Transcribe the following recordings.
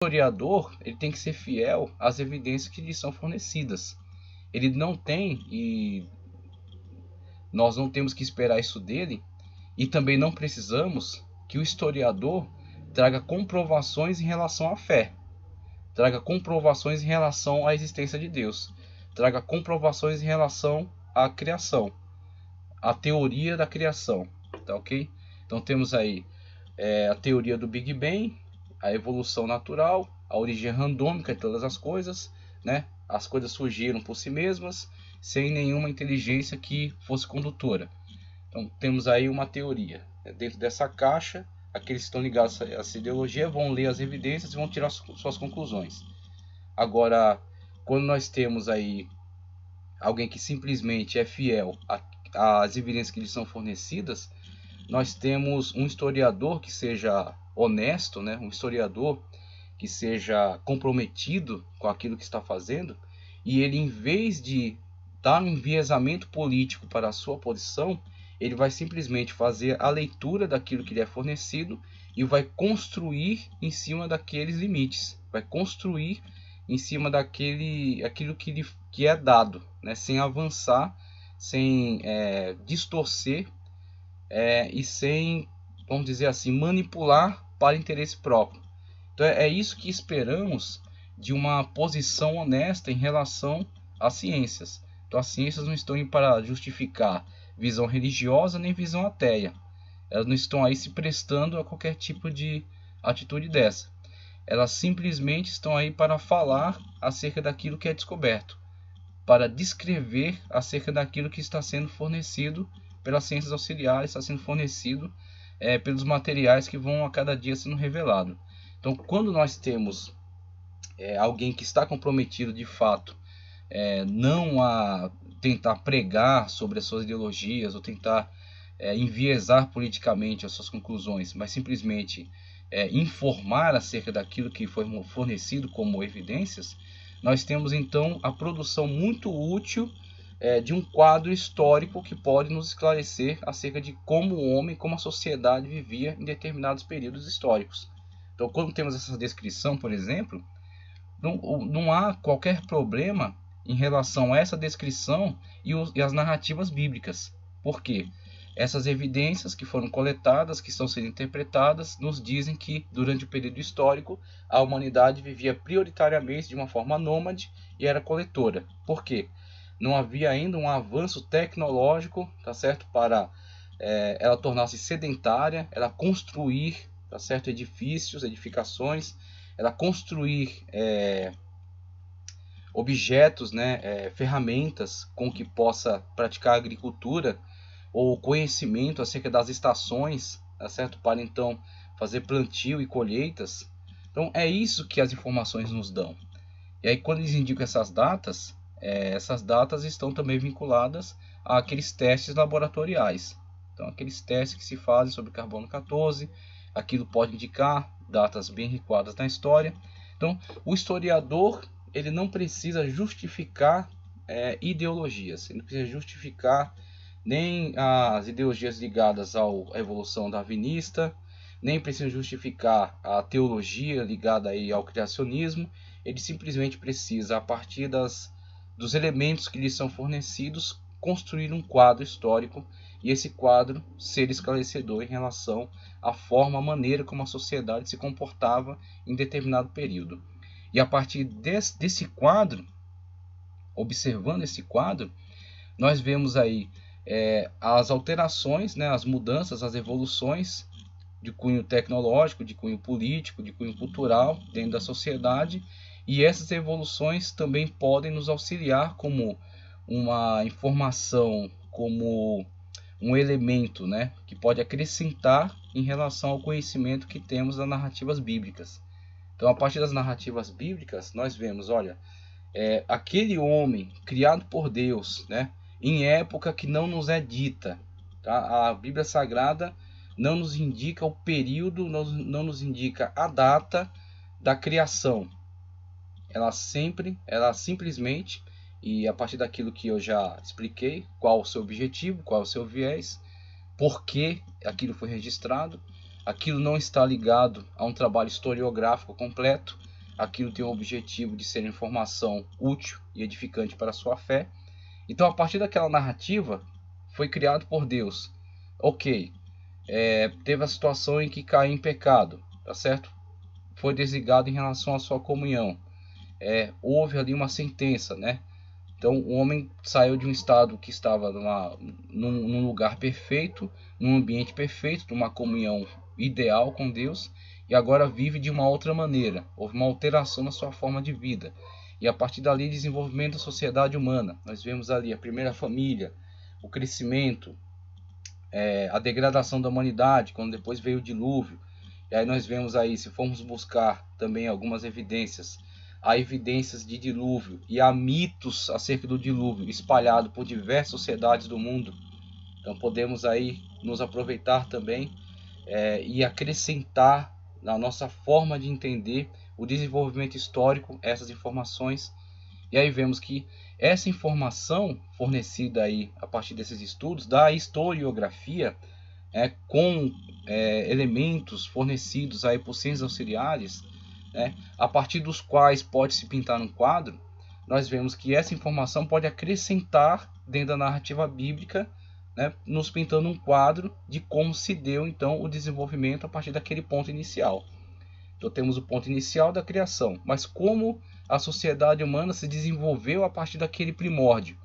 historiador ele tem que ser fiel às evidências que lhe são fornecidas. Ele não tem, e nós não temos que esperar isso dele, e também não precisamos que o historiador traga comprovações em relação à fé, traga comprovações em relação à existência de Deus, traga comprovações em relação à criação, à teoria da criação, tá ok? Então temos aí a teoria do Big Bang, a evolução natural, a origem randômica de todas as coisas, né? As coisas surgiram por si mesmas, sem nenhuma inteligência que fosse condutora. Então temos aí uma teoria. Dentro dessa caixa, aqueles que estão ligados a essa ideologia vão ler as evidências e vão tirar suas conclusões. Agora, quando nós temos aí alguém que simplesmente é fiel às evidências que lhe são fornecidas, nós temos um historiador que seja honesto, né? Um historiador que seja comprometido com aquilo que está fazendo, e ele, em vez de dar um enviesamento político para a sua posição, ele vai simplesmente fazer a leitura daquilo que lhe é fornecido e vai construir em cima daqueles limites, vai construir em cima aquilo que é dado, né? Sem avançar, sem distorcer e sem, vamos dizer assim, manipular para interesse próprio. Então é isso que esperamos de uma posição honesta em relação às ciências. Então as ciências não estão aí para justificar visão religiosa nem visão ateia. Elas não estão aí se prestando a qualquer tipo de atitude dessa. Elas simplesmente estão aí para falar acerca daquilo que é descoberto, para descrever acerca daquilo que está sendo fornecido pelas ciências auxiliares, está sendo fornecido pelos materiais que vão a cada dia sendo revelados. Então, quando nós temos alguém que está comprometido de fato, não a tentar pregar sobre as suas ideologias ou tentar enviesar politicamente as suas conclusões, mas simplesmente informar acerca daquilo que foi fornecido como evidências, nós temos então a produção muito útil de um quadro histórico que pode nos esclarecer acerca de como o homem, como a sociedade vivia em determinados períodos históricos. Então, quando temos essa descrição, por exemplo, não há qualquer problema em relação a essa descrição e as narrativas bíblicas. Por quê? Essas evidências que foram coletadas, que estão sendo interpretadas, nos dizem que durante o período histórico a humanidade vivia prioritariamente de uma forma nômade e era coletora. Por quê? Não havia ainda um avanço tecnológico, tá certo, para ela tornar-se sedentária, ela construir, tá certo, edifícios, edificações, ela construir objetos, né, ferramentas com que possa praticar agricultura ou conhecimento acerca das estações, tá certo, para então fazer plantio e colheitas. Então é isso que as informações nos dão. E aí quando eles indicam essas datas estão também vinculadas àqueles testes laboratoriais. Então aqueles testes que se fazem sobre carbono 14, aquilo pode indicar datas bem recuadas na história. Então o historiador ele não precisa justificar ideologias, ele não precisa justificar nem as ideologias ligadas à evolução darwinista, nem precisa justificar a teologia ligada aí ao criacionismo. Ele simplesmente precisa, a partir dos elementos que lhe são fornecidos, construir um quadro histórico e esse quadro ser esclarecedor em relação à forma, à maneira como a sociedade se comportava em determinado período. E a partir desse quadro, observando esse quadro, nós vemos aí as alterações, né, as mudanças, as evoluções de cunho tecnológico, de cunho político, de cunho cultural dentro da sociedade, e essas evoluções também podem nos auxiliar como uma informação, como um elemento, né, que pode acrescentar em relação ao conhecimento que temos das narrativas bíblicas. Então, a partir das narrativas bíblicas, nós vemos, olha, aquele homem criado por Deus, né, em época que não nos é dita, tá? A Bíblia Sagrada não nos indica o período, não nos indica a data da criação. Ela simplesmente, e a partir daquilo que eu já expliquei, qual o seu objetivo, qual o seu viés, por que aquilo foi registrado, aquilo não está ligado a um trabalho historiográfico completo, aquilo tem o objetivo de ser informação útil e edificante para a sua fé. Então, a partir daquela narrativa, foi criado por Deus. Ok, teve a situação em que caiu em pecado, tá certo? Foi desligado em relação à sua comunhão. Houve ali uma sentença, né? Então o homem saiu de um estado que estava num lugar perfeito, num ambiente perfeito, numa comunhão ideal com Deus, e agora vive de uma outra maneira. Houve uma alteração na sua forma de vida. E a partir dali, desenvolvimento da sociedade humana. Nós vemos ali a primeira família, o crescimento, a degradação da humanidade, quando depois veio o dilúvio. E aí nós vemos aí, se formos buscar também algumas evidências, há evidências de dilúvio e há mitos acerca do dilúvio espalhado por diversas sociedades do mundo. Então podemos aí nos aproveitar também e acrescentar na nossa forma de entender o desenvolvimento histórico essas informações. E aí vemos que essa informação fornecida aí a partir desses estudos da historiografia, com elementos fornecidos aí por ciências auxiliares, a partir dos quais pode se pintar um quadro, nós vemos que essa informação pode acrescentar dentro da narrativa bíblica, nos pintando um quadro de como se deu então o desenvolvimento a partir daquele ponto inicial. Então temos o ponto inicial da criação, mas como a sociedade humana se desenvolveu a partir daquele primórdio,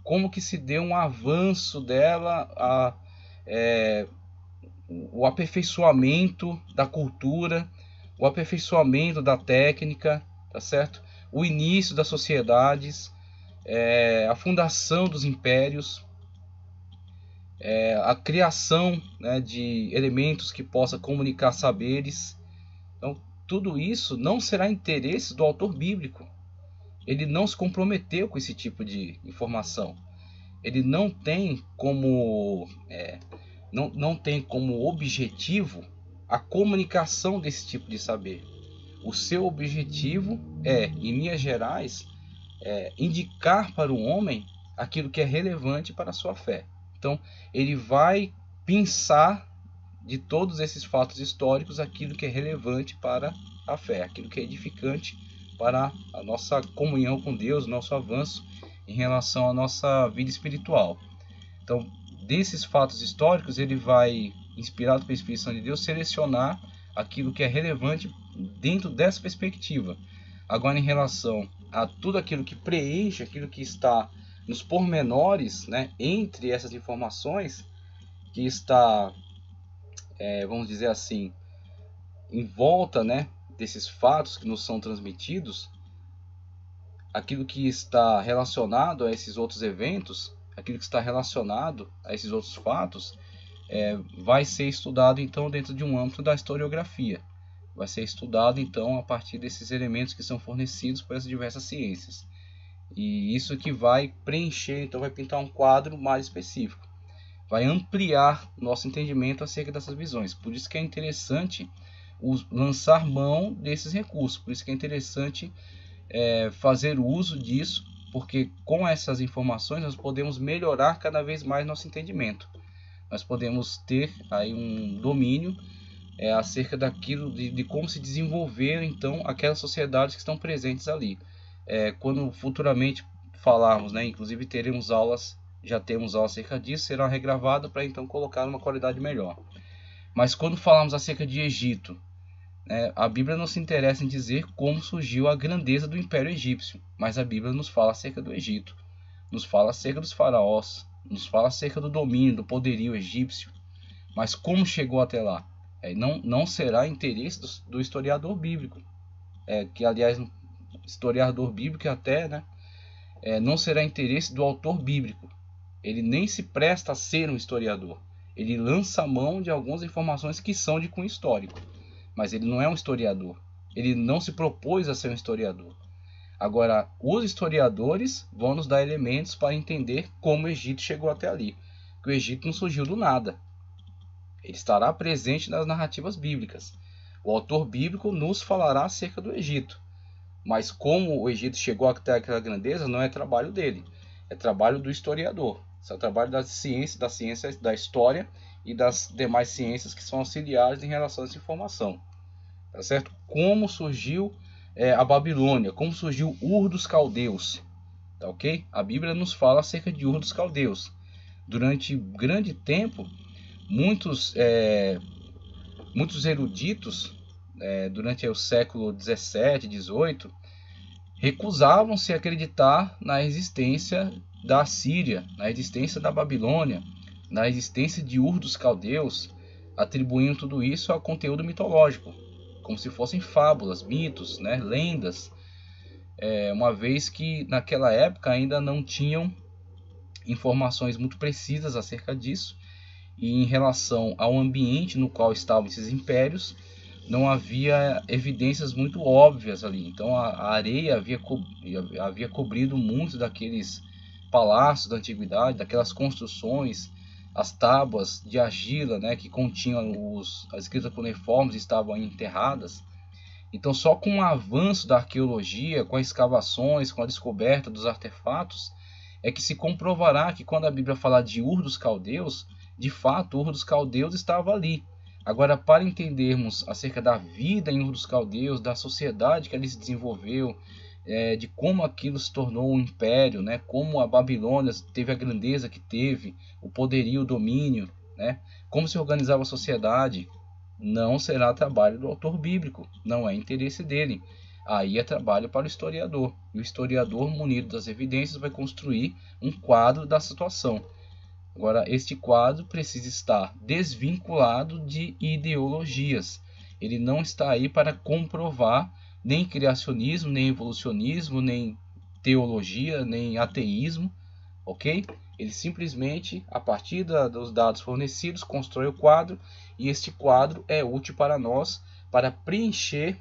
como que se deu um avanço dela, o aperfeiçoamento da cultura, o aperfeiçoamento da técnica, tá certo? O início das sociedades, a fundação dos impérios, a criação, de elementos que possam comunicar saberes. Então, tudo isso não será interesse do autor bíblico. Ele não se comprometeu com esse tipo de informação. Ele não tem como objetivo a comunicação desse tipo de saber. O seu objetivo em linhas gerais, indicar para o homem aquilo que é relevante para a sua fé. Então, ele vai pensar de todos esses fatos históricos aquilo que é relevante para a fé, aquilo que é edificante para a nossa comunhão com Deus, nosso avanço em relação à nossa vida espiritual. Então, desses fatos históricos, ele vai, inspirado pela Espírito Santo de Deus, selecionar aquilo que é relevante dentro dessa perspectiva. Agora, em relação a tudo aquilo que preenche, aquilo que está nos pormenores, entre essas informações, que está, vamos dizer assim, em volta, desses fatos que nos são transmitidos, aquilo que está relacionado a esses outros eventos, aquilo que está relacionado a esses outros fatos, vai ser estudado então dentro de um âmbito da historiografia. Vai ser estudado então a partir desses elementos que são fornecidos por essas diversas ciências. E isso que vai preencher, então vai pintar um quadro mais específico. Vai ampliar nosso entendimento acerca dessas visões. Por isso que é interessante lançar mão desses recursos. Por isso que é interessante fazer uso disso, porque com essas informações nós podemos melhorar cada vez mais nosso entendimento. Nós podemos ter aí um domínio acerca daquilo, de como se desenvolver então aquelas sociedades que estão presentes ali. Quando futuramente falarmos, inclusive teremos aulas, já temos aulas acerca disso, será regravado para então colocar uma qualidade melhor. Mas quando falarmos acerca de Egito, a Bíblia não se interessa em dizer como surgiu a grandeza do Império Egípcio, mas a Bíblia nos fala acerca do Egito, nos fala acerca dos faraós, nos fala acerca do domínio, do poderio egípcio, mas como chegou até lá? Não será interesse do historiador bíblico, que aliás, historiador bíblico até, não será interesse do autor bíblico. Ele nem se presta a ser um historiador. Ele lança a mão de algumas informações que são de cunho histórico, mas ele não é um historiador. Ele não se propôs a ser um historiador. Agora, os historiadores vão nos dar elementos para entender como o Egito chegou até ali. Que o Egito não surgiu do nada. Ele estará presente nas narrativas bíblicas. O autor bíblico nos falará acerca do Egito. Mas como o Egito chegou até aquela grandeza, não é trabalho dele. É trabalho do historiador. Isso é trabalho da ciência da história e das demais ciências que são auxiliares em relação a essa informação. Tá certo? Como surgiu a Babilônia, como surgiu Ur dos Caldeus, tá ok? A Bíblia nos fala acerca de Ur dos Caldeus. Durante grande tempo, muitos eruditos, durante o século 17, 18, recusavam-se a acreditar na existência da Síria, na existência da Babilônia, na existência de Ur dos Caldeus, atribuindo tudo isso a conteúdo mitológico, como se fossem fábulas, mitos, né, lendas, uma vez que naquela época ainda não tinham informações muito precisas acerca disso, e em relação ao ambiente no qual estavam esses impérios, não havia evidências muito óbvias ali. Então a areia havia cobrido muitos daqueles palácios da antiguidade, daquelas construções, as tábuas de argila, né, que continham as escritas cuneiformes estavam enterradas. Então só com o avanço da arqueologia, com as escavações, com a descoberta dos artefatos, é que se comprovará que quando a Bíblia fala de Ur dos Caldeus, de fato Ur dos Caldeus estava ali. Agora, para entendermos acerca da vida em Ur dos Caldeus, da sociedade que ali se desenvolveu, de como aquilo se tornou um império, né? Como a Babilônia teve a grandeza que teve, o poderio, o domínio, né? Como se organizava a sociedade, não será trabalho do autor bíblico, não é interesse dele. Aí é trabalho para o historiador. E o historiador, munido das evidências, vai construir um quadro da situação. Agora, este quadro precisa estar desvinculado de ideologias. Ele não está aí para comprovar nem criacionismo, nem evolucionismo, nem teologia, nem ateísmo, ok? Ele simplesmente, a partir dos dados fornecidos, constrói o quadro, e este quadro é útil para nós para preencher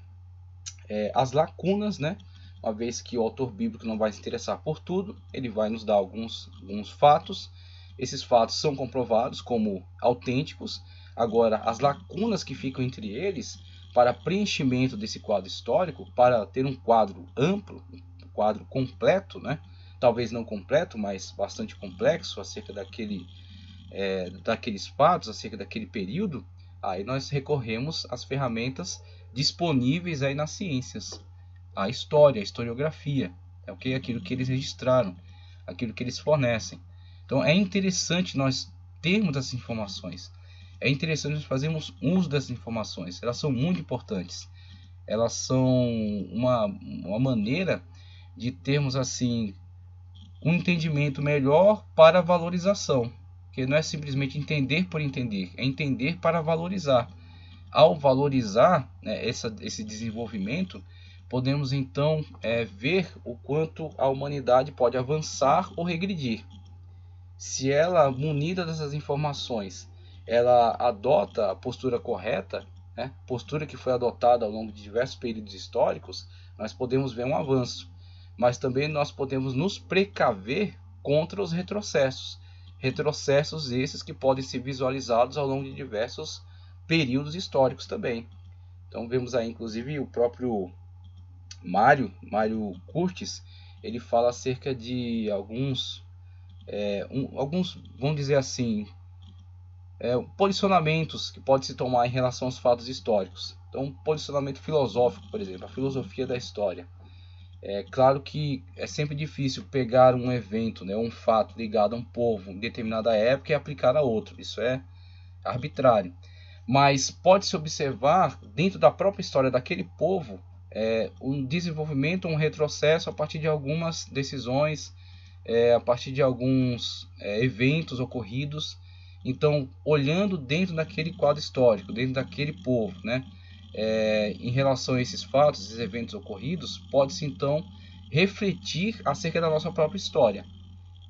as lacunas, né? Uma vez que o autor bíblico não vai se interessar por tudo, ele vai nos dar alguns fatos. Esses fatos são comprovados como autênticos. Agora, as lacunas que ficam entre eles, para preenchimento desse quadro histórico, para ter um quadro amplo, um quadro completo, né? Talvez não completo, mas bastante complexo acerca daqueles fatos, acerca daquele período, aí nós recorremos às ferramentas disponíveis aí nas ciências, a história, a historiografia, okay? Aquilo que eles registraram, aquilo que eles fornecem. Então é interessante nós termos essas informações, é interessante nós fazermos uso dessas informações, elas são muito importantes, elas são uma maneira de termos assim um entendimento melhor para a valorização, que não é simplesmente entender por entender, é entender para valorizar. Ao valorizar, né, esse desenvolvimento, podemos então ver o quanto a humanidade pode avançar ou regredir. Se ela, munida dessas informações, ela adota a postura correta, né, postura que foi adotada ao longo de diversos períodos históricos, nós podemos ver um avanço. Mas também nós podemos nos precaver contra os retrocessos. Retrocessos esses que podem ser visualizados ao longo de diversos períodos históricos também. Então vemos aí inclusive o próprio Mário Curtis, ele fala acerca de alguns, vamos dizer assim, posicionamentos que pode se tomar em relação aos fatos históricos. Então um posicionamento filosófico, por exemplo, a filosofia da história. É claro que é sempre difícil pegar um evento, né, um fato ligado a um povo em determinada época e aplicar a outro. Isso é arbitrário. Mas pode-se observar, dentro da própria história daquele povo, um desenvolvimento, um retrocesso a partir de algumas decisões, a partir de alguns eventos ocorridos. Então, olhando dentro daquele quadro histórico, dentro daquele povo, né, em relação a esses fatos, esses eventos ocorridos, pode-se então refletir acerca da nossa própria história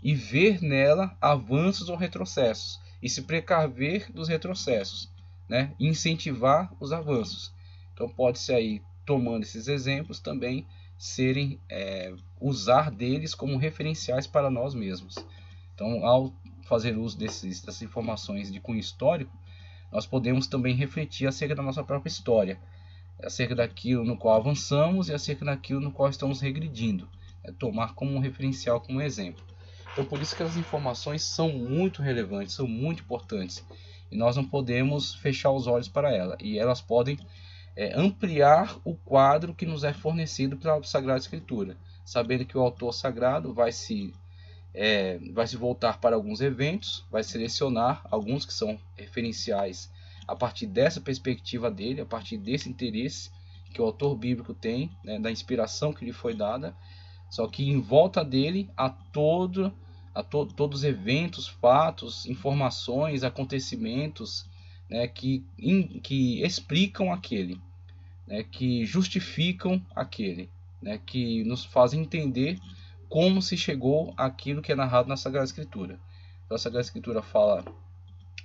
e ver nela avanços ou retrocessos e se precaver dos retrocessos, né? E incentivar os avanços. Então pode-se aí, tomando esses exemplos, também usar deles como referenciais para nós mesmos. Então, ao fazer uso dessas informações de cunho histórico, nós podemos também refletir acerca da nossa própria história, acerca daquilo no qual avançamos e acerca daquilo no qual estamos regredindo, tomar como um referencial, como um exemplo. Então, por isso que as informações são muito relevantes, são muito importantes, e nós não podemos fechar os olhos para elas, e elas podem ampliar o quadro que nos é fornecido pela Sagrada Escritura, sabendo que o autor sagrado vai se voltar para alguns eventos, vai selecionar alguns que são referenciais a partir dessa perspectiva dele, a partir desse interesse que o autor bíblico tem, né, da inspiração que lhe foi dada, só que em volta dele há todos os eventos, fatos, informações, acontecimentos, né, que explicam aquele, né, que justificam aquele, né, que nos fazem entender como se chegou àquilo que é narrado na Sagrada Escritura. Então, a Sagrada Escritura fala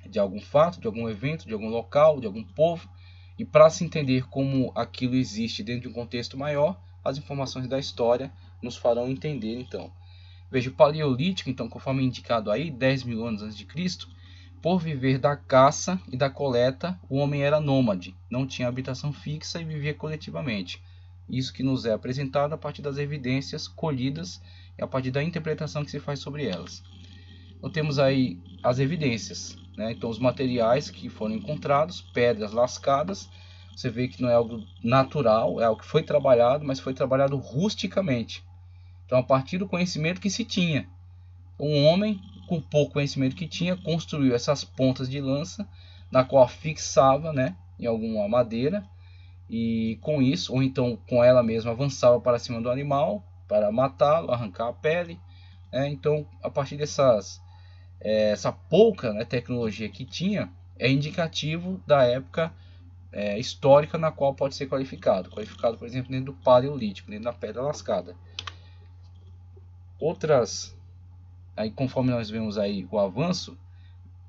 de algum fato, de algum evento, de algum local, de algum povo, e para se entender como aquilo existe dentro de um contexto maior, as informações da história nos farão entender. Então, veja, o Paleolítico, então, conforme indicado aí, 10 mil anos antes de Cristo, por viver da caça e da coleta, o homem era nômade, não tinha habitação fixa e vivia coletivamente. Isso que nos é apresentado a partir das evidências colhidas e a partir da interpretação que se faz sobre elas. Então temos aí as evidências, né? Então os materiais que foram encontrados, pedras lascadas, você vê que não é algo natural, é algo que foi trabalhado, mas foi trabalhado rusticamente. Então a partir do conhecimento que se tinha, um homem com pouco conhecimento que tinha construiu essas pontas de lança, na qual fixava, né, em alguma madeira, e com isso, ou então com ela mesma, avançava para cima do animal para matá-lo, arrancar a pele. Então, a partir essa pouca, né, tecnologia que tinha, é indicativo da época histórica na qual pode ser qualificado, por exemplo, dentro do Paleolítico, dentro da pedra lascada. Aí, conforme nós vemos aí o avanço,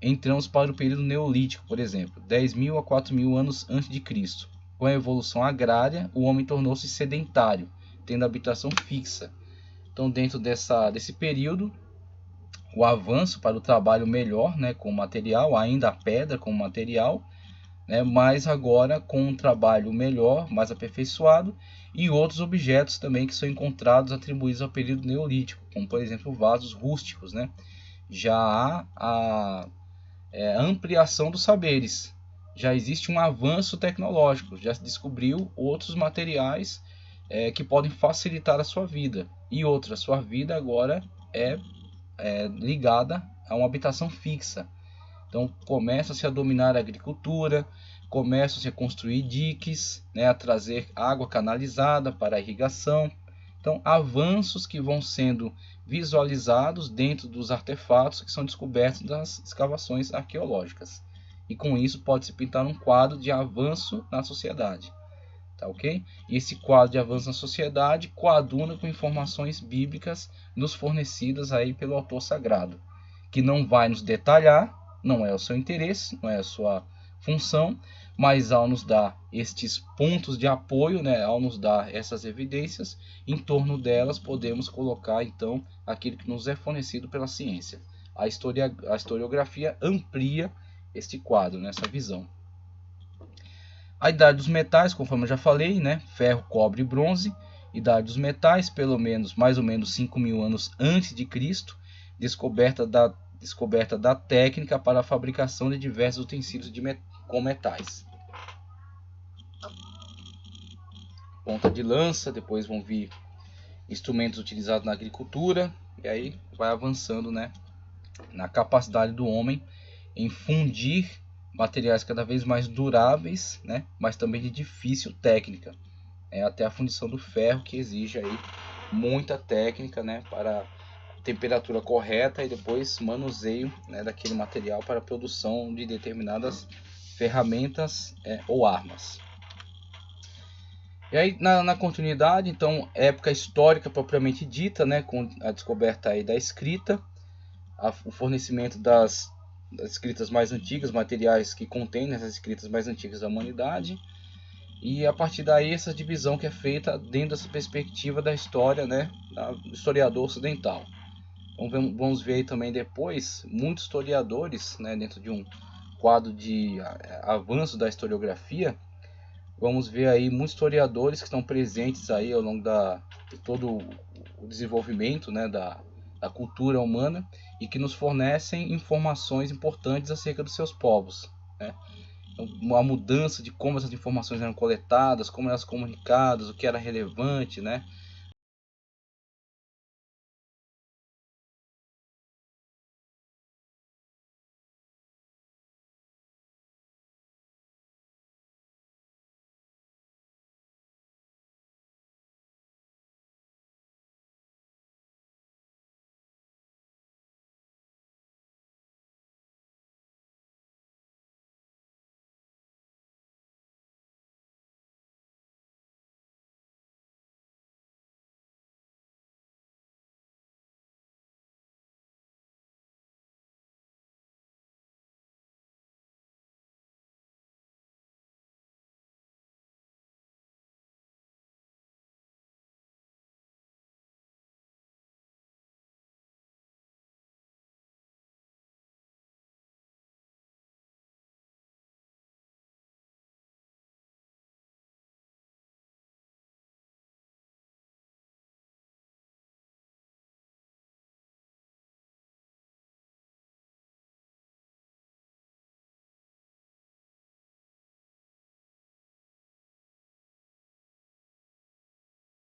entramos para o período Neolítico, por exemplo, 10.000 a 4.000 anos antes de Cristo. Com a evolução agrária, o homem tornou-se sedentário, tendo habitação fixa. Então, dentro desse período, o avanço para o trabalho melhor, né, com material, ainda a pedra como material, né, mas agora com um trabalho melhor, mais aperfeiçoado, e outros objetos também que são encontrados atribuídos ao período Neolítico, como por exemplo vasos rústicos, né? Já há a ampliação dos saberes, já existe um avanço tecnológico, já se descobriu outros materiais que podem facilitar a sua vida, e outra, sua vida agora é ligada a uma habitação fixa. Então começa-se a dominar a agricultura, começa-se a construir diques, né, a trazer água canalizada para a irrigação. Então avanços que vão sendo visualizados dentro dos artefatos que são descobertos das escavações arqueológicas. E com isso pode-se pintar um quadro de avanço na sociedade. Tá, ok? E esse quadro de avanço na sociedade coaduna com informações bíblicas nos fornecidas aí pelo autor sagrado, que não vai nos detalhar, não é o seu interesse, não é a sua função, mas ao nos dar estes pontos de apoio, né, ao nos dar essas evidências, em torno delas podemos colocar então aquilo que nos é fornecido pela ciência. A historiografia amplia este quadro, nessa visão. A idade dos metais, conforme eu já falei, né? Ferro, cobre e bronze. Idade dos metais, mais ou menos 5.000 anos antes de Cristo. Descoberta da técnica para a fabricação de diversos utensílios com metais. Ponta de lança, depois vão vir instrumentos utilizados na agricultura. E aí vai avançando, né, na capacidade do homem em fundir materiais cada vez mais duráveis, né, mas também de difícil técnica, até a fundição do ferro, que exige aí muita técnica, né, para temperatura correta e depois manuseio, né, daquele material para a produção de determinadas ferramentas ou armas. E aí na continuidade, então, época histórica propriamente dita, né, com a descoberta aí da escrita, o fornecimento das escritas mais antigas, materiais que contêm essas escritas mais antigas da humanidade, e a partir daí essa divisão que é feita dentro dessa perspectiva da história, né, do historiador ocidental. Então, vamos ver aí também depois muitos historiadores, né, dentro de um quadro de avanço da historiografia, vamos ver aí muitos historiadores que estão presentes aí ao longo de todo o desenvolvimento, né, da cultura humana, e que nos fornecem informações importantes acerca dos seus povos, né? uma mudança de como essas informações eram coletadas, como elas comunicadas, o que era relevante, né?